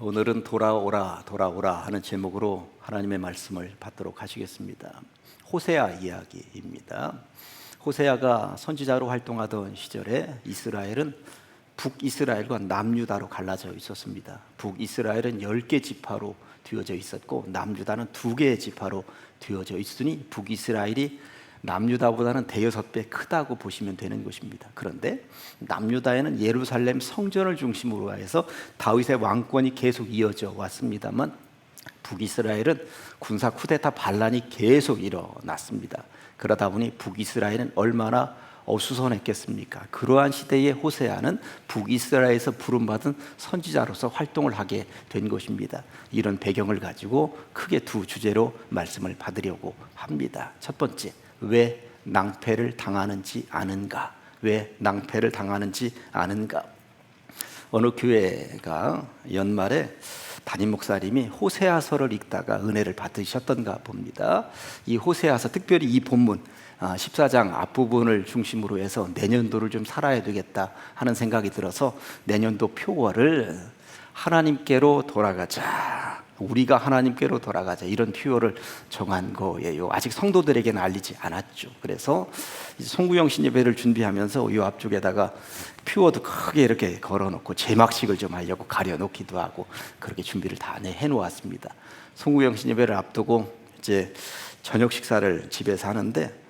오늘은 돌아오라 돌아오라 하는 제목으로 하나님의 말씀을 받도록 하시겠습니다. 호세아 이야기입니다. 호세아가 선지자로 활동하던 시절에 이스라엘은 북이스라엘과 남유다로 갈라져 있었습니다. 북이스라엘은 10개 지파로 뒤어져 있었고 남유다는 2개의 지파로 뒤어져 있으니 북이스라엘이 남유다보다는 대여섯 배 크다고 보시면 되는 것입니다. 그런데 남유다에는 예루살렘 성전을 중심으로 해서 다윗의 왕권이 계속 이어져 왔습니다만 북이스라엘은 군사 쿠데타 반란이 계속 일어났습니다. 그러다 보니 북이스라엘은 얼마나 어수선했겠습니까? 그러한 시대의 호세아는 북이스라엘에서 부름받은 선지자로서 활동을 하게 된 것입니다. 이런 배경을 가지고 크게 두 주제로 말씀을 받으려고 합니다. 첫 번째, 왜 낭패를 당하는지 아는가? 왜 낭패를 당하는지 아는가? 어느 교회가 연말에 담임 목사님이 호세아서를 읽다가 은혜를 받으셨던가 봅니다. 이 호세아서, 특별히 이 본문 14장 앞부분을 중심으로 해서 내년도를 좀 살아야 되겠다 하는 생각이 들어서 내년도 표어를 하나님께로 돌아가자, 우리가 하나님께로 돌아가자, 이런 표어를 정한 거예요. 아직 성도들에게는 알리지 않았죠. 그래서 송구영 신예배를 준비하면서 이 앞쪽에다가 표어도 크게 이렇게 걸어놓고 제막식을 좀 하려고 가려놓기도 하고 그렇게 준비를 다 해놓았습니다. 송구영 신예배를 앞두고 이제 저녁 식사를 집에서 하는데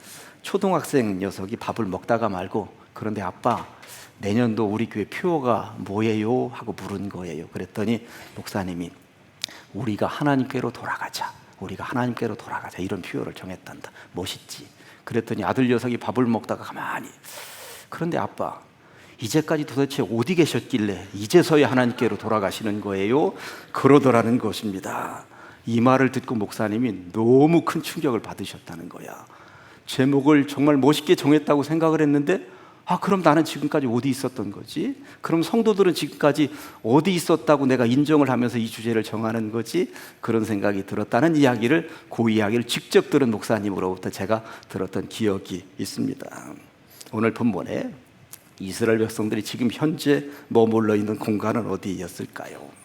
초등학생 녀석이 밥을 먹다가 말고, 그런데 아빠, 내년도 우리 교회 표어가 뭐예요? 하고 물은 거예요. 그랬더니 목사님이 우리가 하나님께로 돌아가자, 우리가 하나님께로 돌아가자, 이런 표어를 정했단다. 멋있지? 그랬더니 아들 녀석이 밥을 먹다가 가만히, 그런데 아빠, 이제까지 도대체 어디 계셨길래 이제서야 하나님께로 돌아가시는 거예요? 그러더라는 것입니다. 이 말을 듣고 목사님이 너무 큰 충격을 받으셨다는 거야. 제목을 정말 멋있게 정했다고 생각을 했는데, 그럼 나는 지금까지 어디 있었던 거지? 그럼 성도들은 지금까지 어디 있었다고 내가 인정을 하면서 이 주제를 정하는 거지? 그런 생각이 들었다는 이야기를, 그 이야기를 직접 들은 목사님으로부터 제가 들었던 기억이 있습니다. 오늘 본문에 이스라엘 백성들이 지금 현재 머물러 있는 공간은 어디였을까요?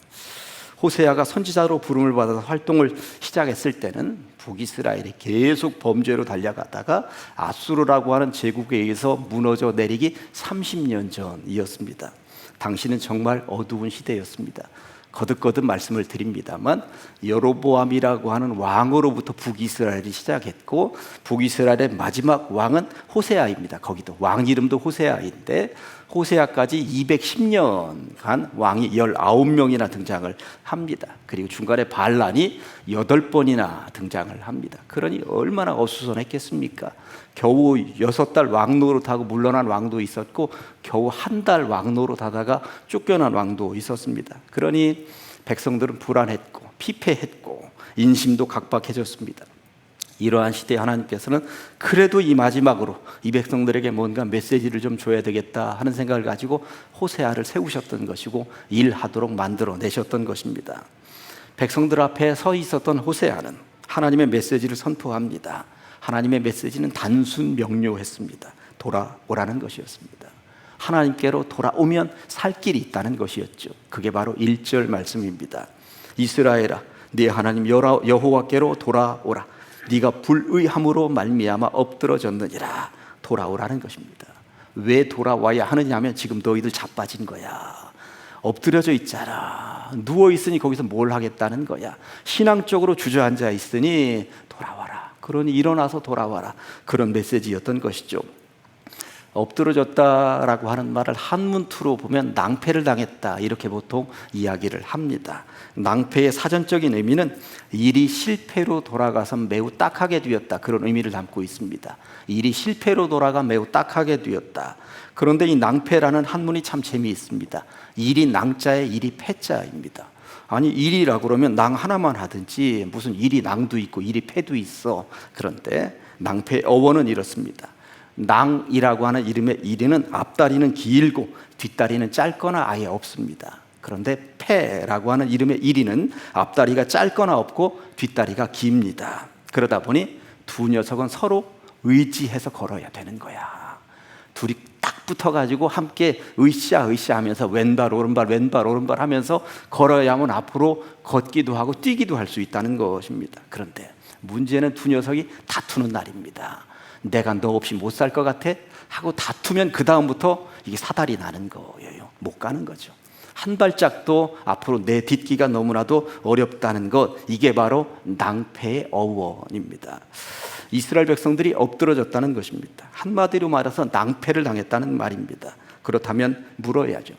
호세아가 선지자로 부름을 받아서 활동을 시작했을 때는 북이스라엘이 계속 범죄로 달려가다가 아수르라고 하는 제국에 의해서 무너져 내리기 30년 전이었습니다. 당시는 정말 어두운 시대였습니다. 거듭거듭 말씀을 드립니다만 여로보암이라고 하는 왕으로부터 북이스라엘이 시작했고, 북이스라엘의 마지막 왕은 호세아입니다. 거기도 왕 이름도 호세아인데 호세아까지 210년간 왕이 19명이나 등장을 합니다. 그리고 중간에 반란이 8번이나 등장을 합니다. 그러니 얼마나 어수선했겠습니까? 겨우 6달 왕노릇하고 물러난 왕도 있었고 겨우 한 달 왕노릇 하다가 쫓겨난 왕도 있었습니다. 그러니 백성들은 불안했고 피폐했고 인심도 각박해졌습니다. 이러한 시대에 하나님께서는 그래도 이 마지막으로 이 백성들에게 뭔가 메시지를 좀 줘야 되겠다 하는 생각을 가지고 호세아를 세우셨던 것이고 일하도록 만들어내셨던 것입니다. 백성들 앞에 서 있었던 호세아는 하나님의 메시지를 선포합니다. 하나님의 메시지는 단순 명료했습니다. 돌아오라는 것이었습니다. 하나님께로 돌아오면 살 길이 있다는 것이었죠. 그게 바로 1절 말씀입니다. 이스라엘아, 네 하나님 여호와께로 돌아오라. 네가 불의함으로 말미암아 엎드러졌느니라. 돌아오라는 것입니다. 왜 돌아와야 하느냐 하면 지금 너희들 자빠진 거야. 엎드려져 있잖아. 누워있으니 거기서 뭘 하겠다는 거야. 신앙적으로 주저앉아 있으니 돌아와라. 그러니 일어나서 돌아와라. 그런 메시지였던 것이죠. 엎드러졌다라고 하는 말을 한문투로 보면 낭패를 당했다, 이렇게 보통 이야기를 합니다. 낭패의 사전적인 의미는 일이 실패로 돌아가서 매우 딱하게 되었다, 그런 의미를 담고 있습니다. 일이 실패로 돌아가 매우 딱하게 되었다. 그런데 이 낭패라는 한문이 참 재미있습니다. 일이 낭자에 일이 패자입니다. 아니, 일이라고 그러면 낭 하나만 하든지 무슨 일이 낭도 있고 일이 패도 있어. 그런데 낭패의 어원은 이렇습니다. 낭이라고 하는 이름의 이리는 앞다리는 길고 뒷다리는 짧거나 아예 없습니다. 그런데 패라고 하는 이름의 이리는 앞다리가 짧거나 없고 뒷다리가 깁니다. 그러다 보니 두 녀석은 서로 의지해서 걸어야 되는 거야. 둘이 딱 붙어가지고 함께 으쌰으쌰 하면서 왼발 오른발 하면서 걸어야만 앞으로 걷기도 하고 뛰기도 할 수 있다는 것입니다. 그런데 문제는 두 녀석이 다투는 날입니다. 내가 너 없이 못 살 것 같아? 하고 다투면 그 다음부터 이게 사달이 나는 거예요. 못 가는 거죠. 한 발짝도 앞으로 내 딛기가 너무나도 어렵다는 것, 이게 바로 낭패의 어원입니다. 이스라엘 백성들이 엎드러졌다는 것입니다. 한마디로 말해서 낭패를 당했다는 말입니다. 그렇다면 물어야죠.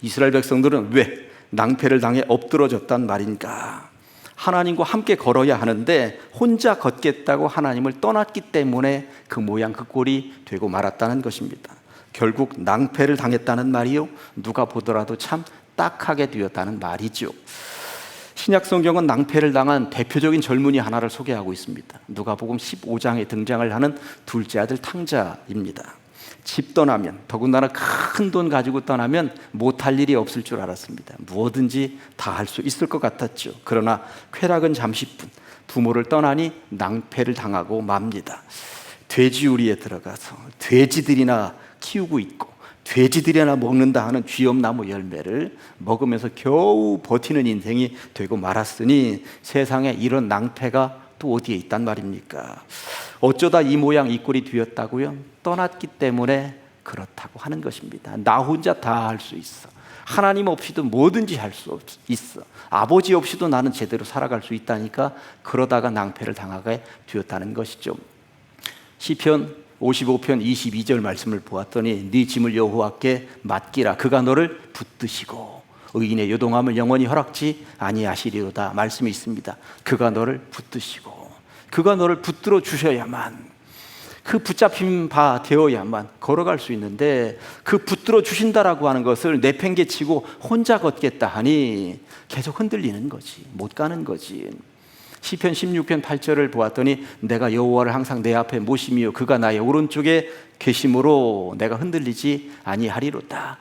이스라엘 백성들은 왜 낭패를 당해 엎드러졌단 말인가? 하나님과 함께 걸어야 하는데 혼자 걷겠다고 하나님을 떠났기 때문에 그 모양 그 꼴이 되고 말았다는 것입니다. 결국 낭패를 당했다는 말이요, 누가 보더라도 참 딱하게 되었다는 말이죠. 신약 성경은 낭패를 당한 대표적인 젊은이 하나를 소개하고 있습니다. 누가복음 15장에 등장을 하는 둘째 아들 탕자입니다. 집 떠나면, 더군다나 큰 돈 가지고 떠나면 못할 일이 없을 줄 알았습니다. 무엇든지 다 할 수 있을 것 같았죠. 그러나 쾌락은 잠시뿐, 부모를 떠나니 낭패를 당하고 맙니다. 돼지우리에 들어가서 돼지들이나 키우고 있고 돼지들이나 먹는다 하는 쥐엄나무 열매를 먹으면서 겨우 버티는 인생이 되고 말았으니 세상에 이런 낭패가 또 어디에 있단 말입니까? 어쩌다 이 모양 이 꼴이 되었다고요? 떠났기 때문에 그렇다고 하는 것입니다. 나 혼자 다 할 수 있어. 하나님 없이도 뭐든지 할 수 있어. 아버지 없이도 나는 제대로 살아갈 수 있다니까 그러다가 낭패를 당하게 되었다는 것이죠. 시편 55편 22절 말씀을 보았더니 네 짐을 여호와께 맡기라. 그가 너를 붙드시고 의인의 요동함을 영원히 허락지 아니하시리로다 말씀이 있습니다. 그가 너를 붙드시고, 그가 너를 붙들어 주셔야만, 그 붙잡힌 바 되어야만 걸어갈 수 있는데, 그 붙들어 주신다라고 하는 것을 내팽개치고 혼자 걷겠다 하니 계속 흔들리는 거지, 못 가는 거지. 시편 16편 8절을 보았더니 내가 여호와를 항상 내 앞에 모심이요 그가 나의 오른쪽에 계심으로 내가 흔들리지 아니하리로다.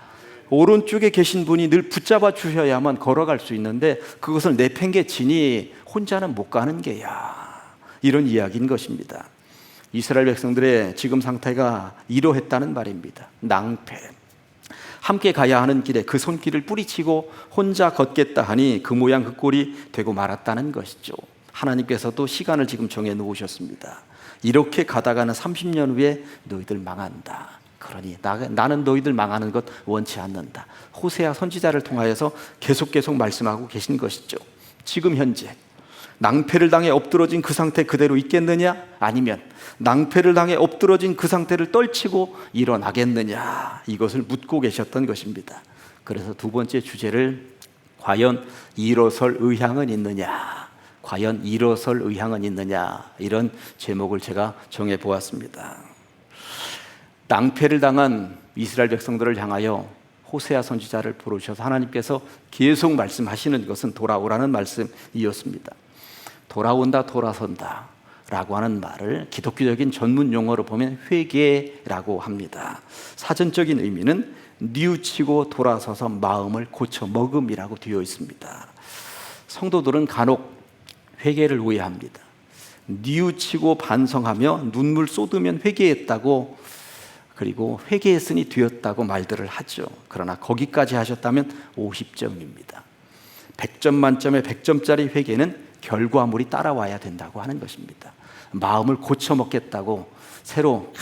오른쪽에 계신 분이 늘 붙잡아 주셔야만 걸어갈 수 있는데 그것을 내팽개치니 혼자는 못 가는 게야, 이런 이야기인 것입니다. 이스라엘 백성들의 지금 상태가 이러했다는 말입니다. 낭패. 함께 가야 하는 길에 그 손길을 뿌리치고 혼자 걷겠다 하니 그 모양 그 꼴이 되고 말았다는 것이죠. 하나님께서도 시간을 지금 정해 놓으셨습니다. 이렇게 가다가는 30년 후에 너희들 망한다. 그러니 나는 너희들 망하는 것 원치 않는다. 호세아 선지자를 통하여서 계속 말씀하고 계신 것이죠. 지금 현재 낭패를 당해 엎드러진 그 상태 그대로 있겠느냐? 아니면 낭패를 당해 엎드러진 그 상태를 떨치고 일어나겠느냐? 이것을 묻고 계셨던 것입니다. 그래서 두 번째 주제를 과연 일어설 의향은 있느냐? 과연 일어설 의향은 있느냐? 이런 제목을 제가 정해 보았습니다. 낭패를 당한 이스라엘 백성들을 향하여 호세아 선지자를 부르셔서 하나님께서 계속 말씀하시는 것은 돌아오라는 말씀이었습니다. 돌아온다, 돌아선다 라고 하는 말을 기독교적인 전문 용어로 보면 회개라고 합니다. 사전적인 의미는 뉘우치고 돌아서서 마음을 고쳐 먹음이라고 되어 있습니다. 성도들은 간혹 회개를 오해합니다. 뉘우치고 반성하며 눈물 쏟으면 회개했다고, 그리고 회개했으니 되었다고 말들을 하죠. 그러나 거기까지 하셨다면 50점입니다. 100점 만점에 100점짜리 회개는 결과물이 따라와야 된다고 하는 것입니다. 마음을 고쳐먹겠다고 새로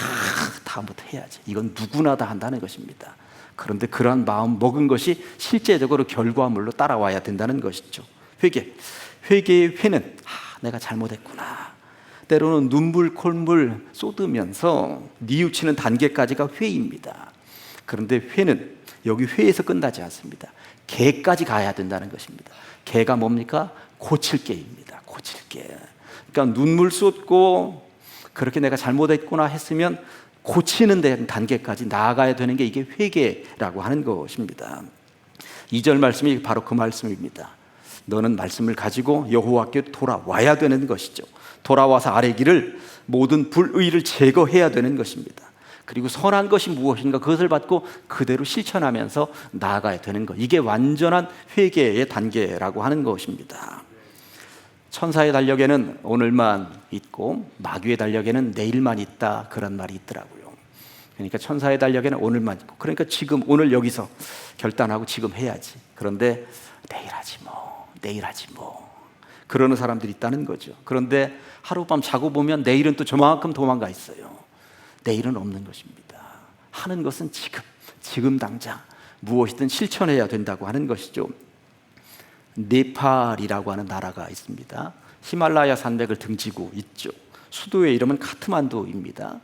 다음부터 해야지, 이건 누구나 다 한다는 것입니다. 그런데 그러한 마음 먹은 것이 실제적으로 결과물로 따라와야 된다는 것이죠. 회개의 회는 내가 잘못했구나. 때로는 눈물 콧물 쏟으면서 뉘우치는 단계까지가 회입니다. 그런데 회는 여기 회에서 끝나지 않습니다. 개까지 가야 된다는 것입니다. 개가 뭡니까? 고칠 개입니다. 고칠 개. 그러니까 눈물 쏟고 그렇게 내가 잘못했구나 했으면 고치는 단계까지 나아가야 되는 게 이게 회개라고 하는 것입니다. 2절 말씀이 바로 그 말씀입니다. 너는 말씀을 가지고 여호와께 돌아와야 되는 것이죠. 돌아와서 아래 길을 모든 불의를 제거해야 되는 것입니다. 그리고 선한 것이 무엇인가 그것을 받고 그대로 실천하면서 나아가야 되는 것, 이게 완전한 회개의 단계라고 하는 것입니다. 천사의 달력에는 오늘만 있고 마귀의 달력에는 내일만 있다, 그런 말이 있더라고요. 그러니까 천사의 달력에는 오늘만 있고, 그러니까 지금 오늘 여기서 결단하고 지금 해야지. 그런데 내일 하지 뭐, 내일 하지 뭐, 그러는 사람들이 있다는 거죠. 그런데 하룻밤 자고 보면 내일은 또 저만큼 도망가 있어요. 내일은 없는 것입니다. 하는 것은 지금 당장 무엇이든 실천해야 된다고 하는 것이죠. 네팔이라고 하는 나라가 있습니다. 히말라야 산맥을 등지고 있죠. 수도의 이름은 카트만두입니다.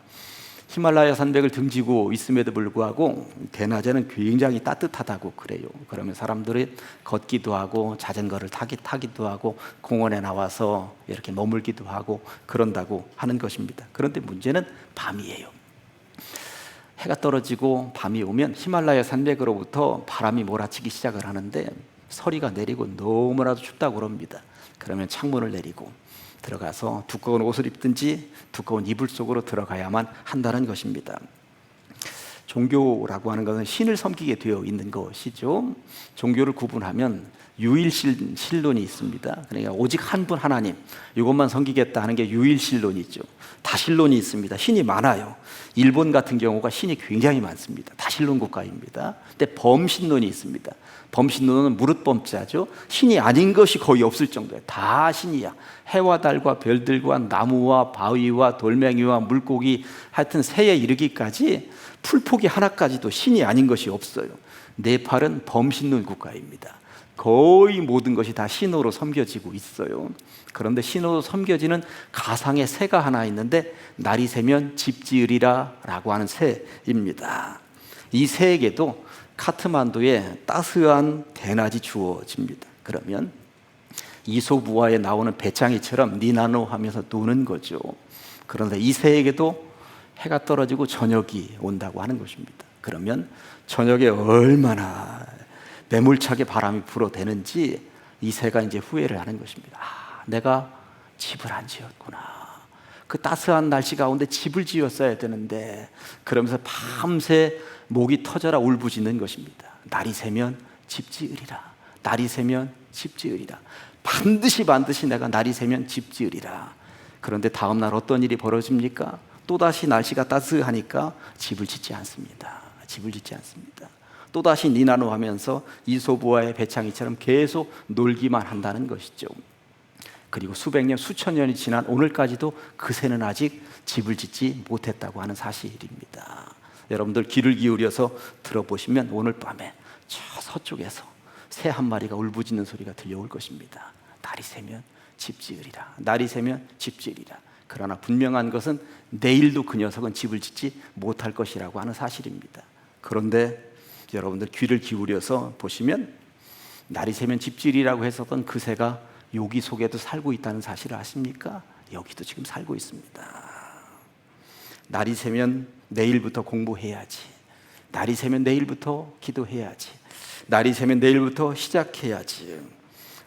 히말라야 산맥을 등지고 있음에도 불구하고 대낮에는 굉장히 따뜻하다고 그래요. 그러면 사람들이 걷기도 하고 자전거를 타기도 하고 공원에 나와서 이렇게 머물기도 하고 그런다고 하는 것입니다. 그런데 문제는 밤이에요. 해가 떨어지고 밤이 오면 히말라야 산맥으로부터 바람이 몰아치기 시작을 하는데 서리가 내리고 너무나도 춥다고 그럽니다. 그러면 창문을 내리고 들어가서 두꺼운 옷을 입든지 두꺼운 이불 속으로 들어가야만 한다는 것입니다. 종교라고 하는 것은 신을 섬기게 되어 있는 것이죠. 종교를 구분하면 유일신론이 있습니다. 그러니까 오직 한 분 하나님, 이것만 섬기겠다 하는 게 유일신론이죠. 다신론이 있습니다. 신이 많아요. 일본 같은 경우가 신이 굉장히 많습니다. 다신론 국가입니다. 근데 범신론이 있습니다. 범신론은 무릇범자죠. 신이 아닌 것이 거의 없을 정도예요. 다 신이야. 해와 달과 별들과 나무와 바위와 돌멩이와 물고기, 하여튼 새에 이르기까지 풀포기 하나까지도 신이 아닌 것이 없어요. 네팔은 범신론 국가입니다. 거의 모든 것이 다 신으로 섬겨지고 있어요. 그런데 신으로 섬겨지는 가상의 새가 하나 있는데 날이 새면 집 지으리라 라고 하는 새입니다. 이 새에게도 카트만두에 따스한 대낮이 주어집니다. 그러면 이솝우화에 나오는 배짱이처럼 니나노 하면서 노는 거죠. 그런데 이 새에게도 해가 떨어지고 저녁이 온다고 하는 것입니다. 그러면 저녁에 얼마나 매몰차게 바람이 불어대는지 이 새가 이제 후회를 하는 것입니다. 내가 집을 안 지었구나. 그 따스한 날씨 가운데 집을 지었어야 되는데, 그러면서 밤새 목이 터져라 울부짖는 것입니다. 날이 새면 집 지으리라. 날이 새면 집 지으리라. 반드시 내가 날이 새면 집 지으리라. 그런데 다음 날 어떤 일이 벌어집니까? 또다시 날씨가 따스하니까 집을 짓지 않습니다. 또다시 니나노 하면서 이솝우화의 배창이처럼 계속 놀기만 한다는 것이죠. 그리고 수백 년, 수천 년이 지난 오늘까지도 그 새는 아직 집을 짓지 못했다고 하는 사실입니다. 여러분들 귀를 기울여서 들어보시면 오늘 밤에 저 서쪽에서 새 한 마리가 울부짖는 소리가 들려올 것입니다. 날이 새면 집 지으리라. 날이 새면 집 지으리라. 그러나 분명한 것은 내일도 그 녀석은 집을 짓지 못할 것이라고 하는 사실입니다. 그런데 여러분들 귀를 기울여서 보시면 날이 새면 집지리라고 했었던 그 새가 여기 속에도 살고 있다는 사실을 아십니까? 여기도 지금 살고 있습니다. 날이 새면 내일부터 공부해야지. 날이 새면 내일부터 기도해야지. 날이 새면 내일부터 시작해야지.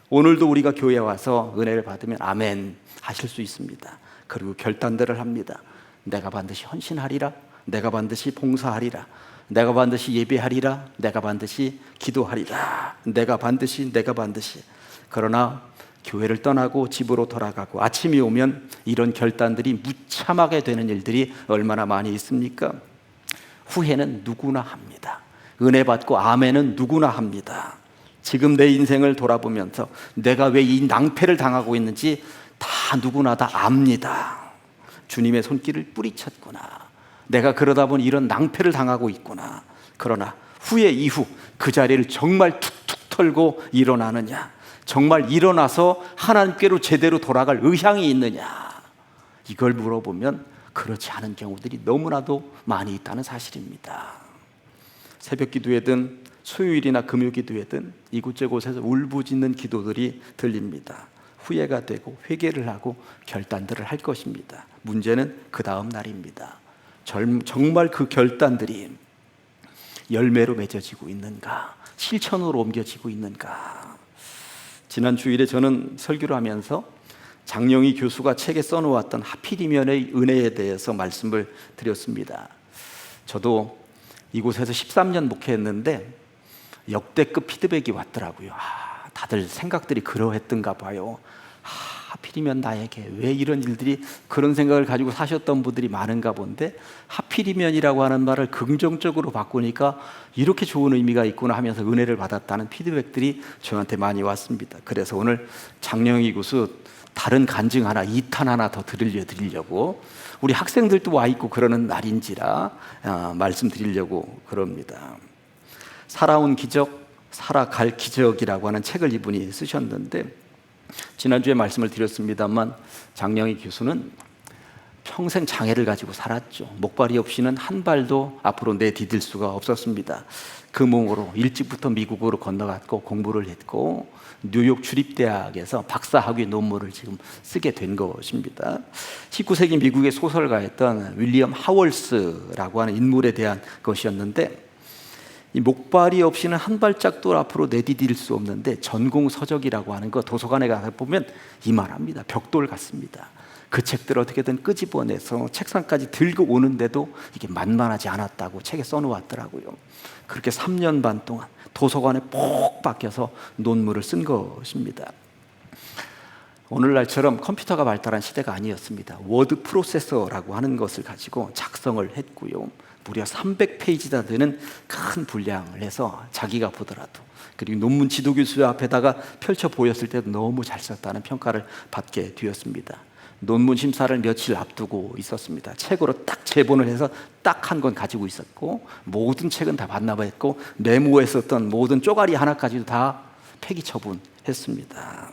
오늘도 우리가 교회에 와서 은혜를 받으면 아멘 하실 수 있습니다. 그리고 결단들을 합니다. 내가 반드시 헌신하리라. 내가 반드시 봉사하리라. 내가 반드시 예배하리라. 내가 반드시 기도하리라. 내가 반드시. 그러나 교회를 떠나고 집으로 돌아가고 아침이 오면 이런 결단들이 무참하게 되는 일들이 얼마나 많이 있습니까? 후회는 누구나 합니다. 은혜 받고 아멘은 누구나 합니다. 지금 내 인생을 돌아보면서 내가 왜 이 낭패를 당하고 있는지 다 누구나 다 압니다. 주님의 손길을 뿌리쳤구나. 내가 그러다 보니 이런 낭패를 당하고 있구나. 그러나 후회 이후 그 자리를 정말 툭툭 털고 일어나느냐, 정말 일어나서 하나님께로 제대로 돌아갈 의향이 있느냐, 이걸 물어보면 그렇지 않은 경우들이 너무나도 많이 있다는 사실입니다. 새벽 기도회든 수요일이나 금요 기도회든 이곳저곳에서 울부짖는 기도들이 들립니다. 후회가 되고 회개를 하고 결단들을 할 것입니다. 문제는 그 다음 날입니다. 정말 그 결단들이 열매로 맺어지고 있는가, 실천으로 옮겨지고 있는가. 지난 주일에 저는 설교를 하면서 장영희 교수가 책에 써놓았던 하필이면의 은혜에 대해서 말씀을 드렸습니다. 저도 이곳에서 13년 목회했는데 역대급 피드백이 왔더라고요. 다들 생각들이 그러했던가 봐요. 하필이면 나에게 왜 이런 일들이, 그런 생각을 가지고 사셨던 분들이 많은가 본데 하필이면이라고 하는 말을 긍정적으로 바꾸니까 이렇게 좋은 의미가 있구나 하면서 은혜를 받았다는 피드백들이 저한테 많이 왔습니다. 그래서 오늘 장영희 교수 다른 간증 하나, 2탄 하나 더 드리려고 우리 학생들도 와 있고 그러는 날인지라 말씀드리려고 그럽니다. 살아온 기적, 살아갈 기적이라고 하는 책을 이분이 쓰셨는데, 지난주에 말씀을 드렸습니다만 장영희 교수는 평생 장애를 가지고 살았죠. 목발이 없이는 한 발도 앞으로 내디딜 수가 없었습니다. 그 몸으로 일찍부터 미국으로 건너갔고 공부를 했고 뉴욕 주립대학에서 박사학위 논문을 지금 쓰게 된 것입니다. 19세기 미국의 소설가였던 윌리엄 하월스라고 하는 인물에 대한 것이었는데, 이 목발이 없이는 한 발짝도 앞으로 내디딜 수 없는데 전공서적이라고 하는 거 도서관에 가서 보면 이만합니다. 벽돌 같습니다. 그 책들을 어떻게든 끄집어내서 책상까지 들고 오는데도 이게 만만하지 않았다고 책에 써놓았더라고요. 그렇게 3년 반 동안 도서관에 푹 박혀서 논문을 쓴 것입니다. 오늘날처럼 컴퓨터가 발달한 시대가 아니었습니다. 워드 프로세서라고 하는 것을 가지고 작성을 했고요. 무려 300페이지나 되는 큰 분량을 해서 자기가 보더라도, 그리고 논문 지도 교수 앞에다가 펼쳐 보였을 때도 너무 잘 썼다는 평가를 받게 되었습니다. 논문 심사를 며칠 앞두고 있었습니다. 책으로 딱 제본을 해서 딱 한 권 가지고 있었고, 모든 책은 다 반납했고 메모에 썼던 모든 쪼가리 하나까지도 다 폐기 처분했습니다.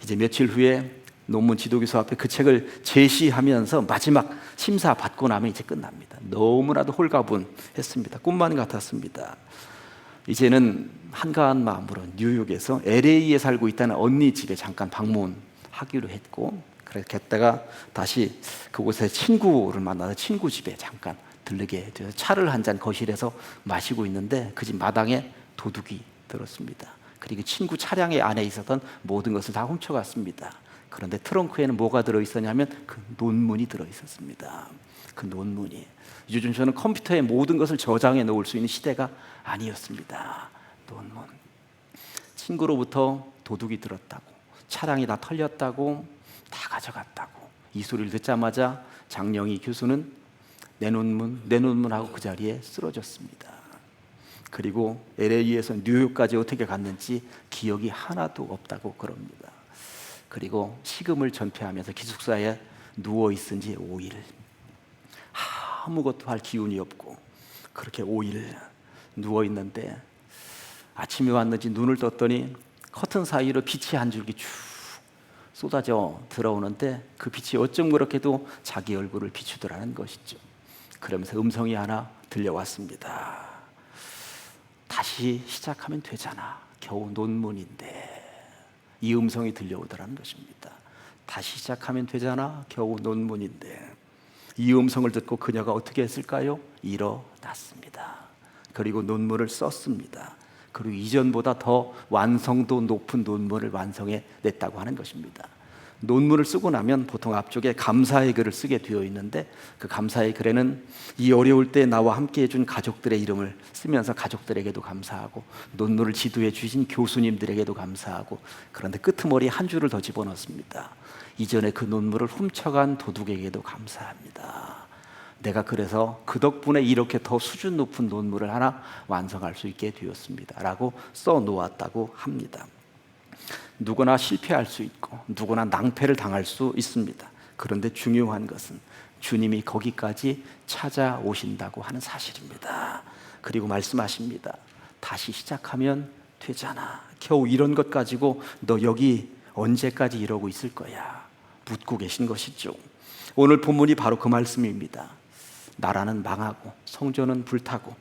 이제 며칠 후에 논문 지도교수 앞에 그 책을 제시하면서 마지막 심사 받고 나면 이제 끝납니다. 너무나도 홀가분했습니다. 꿈만 같았습니다. 이제는 한가한 마음으로 뉴욕에서 LA에 살고 있다는 언니 집에 잠깐 방문하기로 했고, 그렇게 했다가 다시 그곳에 친구를 만나서 친구 집에 잠깐 들르게 돼서 차를 한 잔 거실에서 마시고 있는데 그 집 마당에 도둑이 들었습니다. 그리고 친구 차량의 안에 있었던 모든 것을 다 훔쳐갔습니다. 그런데 트렁크에는 뭐가 들어있었냐면 그 논문이 들어있었습니다. 그 논문이, 요즘 저는 컴퓨터에 모든 것을 저장해 놓을 수 있는 시대가 아니었습니다. 논문. 친구로부터 도둑이 들었다고, 차량이 다 털렸다고, 다 가져갔다고 이 소리를 듣자마자 장영희 교수는 내 논문하고 그 자리에 쓰러졌습니다. 그리고 LA에서 뉴욕까지 어떻게 갔는지 기억이 하나도 없다고 그럽니다. 그리고 식음을 전폐하면서 기숙사에 누워있은 지 5일, 아무것도 할 기운이 없고 그렇게 5일 누워있는데, 아침에 왔는지 눈을 떴더니 커튼 사이로 빛이 한 줄기 쭉 쏟아져 들어오는데 그 빛이 어쩜 그렇게도 자기 얼굴을 비추더라는 것이죠. 그러면서 음성이 하나 들려왔습니다. 다시 시작하면 되잖아. 겨우 논문인데. 이 음성이 들려오더라는 것입니다. 다시 시작하면 되잖아. 겨우 논문인데. 이 음성을 듣고 그녀가 어떻게 했을까요? 일어났습니다. 그리고 논문을 썼습니다. 그리고 이전보다 더 완성도 높은 논문을 완성해 냈다고 하는 것입니다. 논문을 쓰고 나면 보통 앞쪽에 감사의 글을 쓰게 되어 있는데, 그 감사의 글에는 이 어려울 때 나와 함께 해준 가족들의 이름을 쓰면서 가족들에게도 감사하고, 논문을 지도해 주신 교수님들에게도 감사하고, 그런데 끄트머리에 한 줄을 더 집어넣습니다. 이전에 그 논문을 훔쳐간 도둑에게도 감사합니다. 내가 그래서 그 덕분에 이렇게 더 수준 높은 논문을 하나 완성할 수 있게 되었습니다 라고 써놓았다고 합니다. 누구나 실패할 수 있고 누구나 낭패를 당할 수 있습니다. 그런데 중요한 것은 주님이 거기까지 찾아오신다고 하는 사실입니다. 그리고 말씀하십니다. 다시 시작하면 되잖아. 겨우 이런 것 가지고 너 여기 언제까지 이러고 있을 거야? 묻고 계신 것이죠. 오늘 본문이 바로 그 말씀입니다. 나라는 망하고 성전은 불타고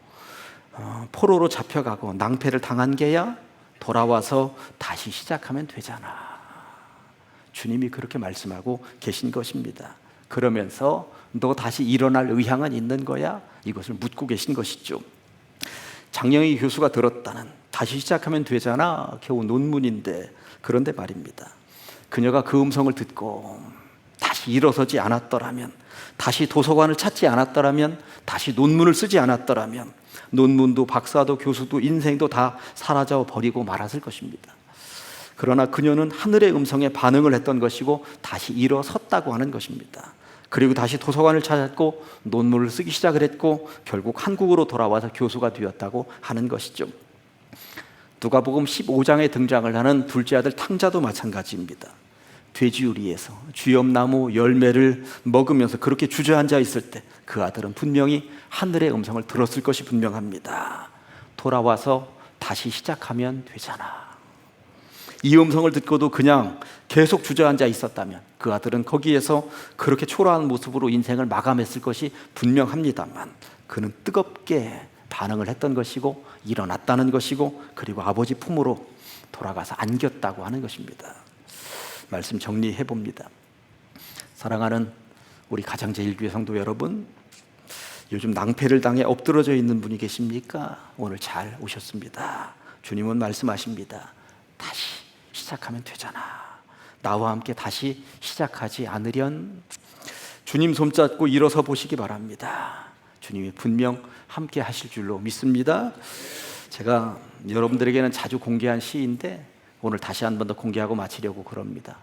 포로로 잡혀가고 낭패를 당한 게야 돌아와서 다시 시작하면 되잖아. 주님이 그렇게 말씀하고 계신 것입니다. 그러면서 너 다시 일어날 의향은 있는 거야? 이것을 묻고 계신 것이죠. 장영희 교수가 들었다는 다시 시작하면 되잖아, 겨우 논문인데, 그런데 말입니다. 그녀가 그 음성을 듣고 다시 일어서지 않았더라면, 다시 도서관을 찾지 않았더라면, 다시 논문을 쓰지 않았더라면 논문도 박사도 교수도 인생도 다 사라져 버리고 말았을 것입니다. 그러나 그녀는 하늘의 음성에 반응을 했던 것이고 다시 일어섰다고 하는 것입니다. 그리고 다시 도서관을 찾았고 논문을 쓰기 시작을 했고 결국 한국으로 돌아와서 교수가 되었다고 하는 것이죠. 누가복음 15장에 등장을 하는 둘째 아들 탕자도 마찬가지입니다. 돼지우리에서 쥐엄나무 열매를 먹으면서 그렇게 주저앉아 있을 때 그 아들은 분명히 하늘의 음성을 들었을 것이 분명합니다. 돌아와서 다시 시작하면 되잖아. 이 음성을 듣고도 그냥 계속 주저앉아 있었다면 그 아들은 거기에서 그렇게 초라한 모습으로 인생을 마감했을 것이 분명합니다만, 그는 뜨겁게 반응을 했던 것이고 일어났다는 것이고, 그리고 아버지 품으로 돌아가서 안겼다고 하는 것입니다. 말씀 정리해 봅니다. 사랑하는 우리 가장제일교회 성도 여러분, 요즘 낭패를 당해 엎드러져 있는 분이 계십니까? 오늘 잘 오셨습니다. 주님은 말씀하십니다. 다시 시작하면 되잖아. 나와 함께 다시 시작하지 않으련? 주님 손잡고 일어서 보시기 바랍니다. 주님이 분명 함께 하실 줄로 믿습니다. 제가 여러분들에게는 자주 공개한 시인데 오늘 다시 한 번 더 공개하고 마치려고 그럽니다.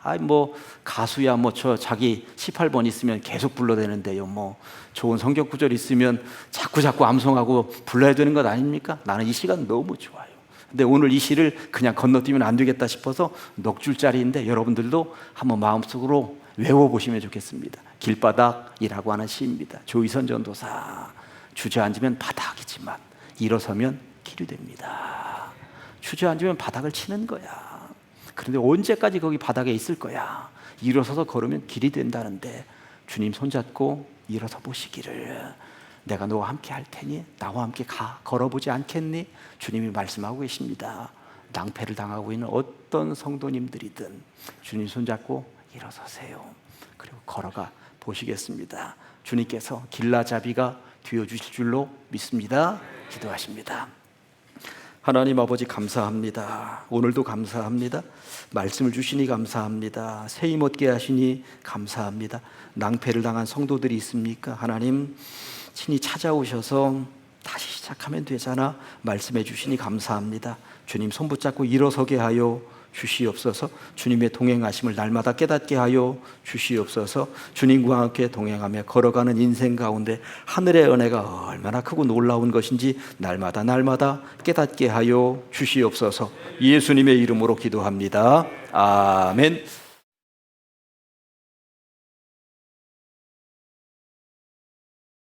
가수야 저 자기 18번 있으면 계속 불러대는데요. 좋은 성경 구절 있으면 자꾸 암송하고 불러야 되는 것 아닙니까? 나는 이 시간 너무 좋아요. 근데 오늘 이 시를 그냥 건너뛰면 안 되겠다 싶어서 넉 줄짜리인데 여러분들도 한번 마음속으로 외워보시면 좋겠습니다. 길바닥이라고 하는 시입니다. 조이선 전도사. 주저앉으면 바닥이지만 일어서면 길이 됩니다. 주저앉으면 바닥을 치는 거야. 그런데 언제까지 거기 바닥에 있을 거야? 일어서서 걸으면 길이 된다는데 주님 손잡고 일어서 보시기를. 내가 너와 함께 할 테니 나와 함께 걸어보지 않겠니? 주님이 말씀하고 계십니다. 낭패를 당하고 있는 어떤 성도님들이든 주님 손잡고 일어서세요. 그리고 걸어가 보시겠습니다. 주님께서 길라잡이가 되어주실 줄로 믿습니다. 기도하십니다. 하나님 아버지 감사합니다. 오늘도 감사합니다. 말씀을 주시니 감사합니다. 새 힘 얻게 하시니 감사합니다. 낭패를 당한 성도들이 있습니까? 하나님 친히 찾아오셔서 다시 시작하면 되잖아 말씀해 주시니 감사합니다. 주님 손 붙잡고 일어서게 하여 주시옵소서. 주님의 동행하심을 날마다 깨닫게 하여 주시옵소서. 주님과 함께 동행하며 걸어가는 인생 가운데 하늘의 은혜가 얼마나 크고 놀라운 것인지 날마다 깨닫게 하여 주시옵소서. 예수님의 이름으로 기도합니다. 아멘.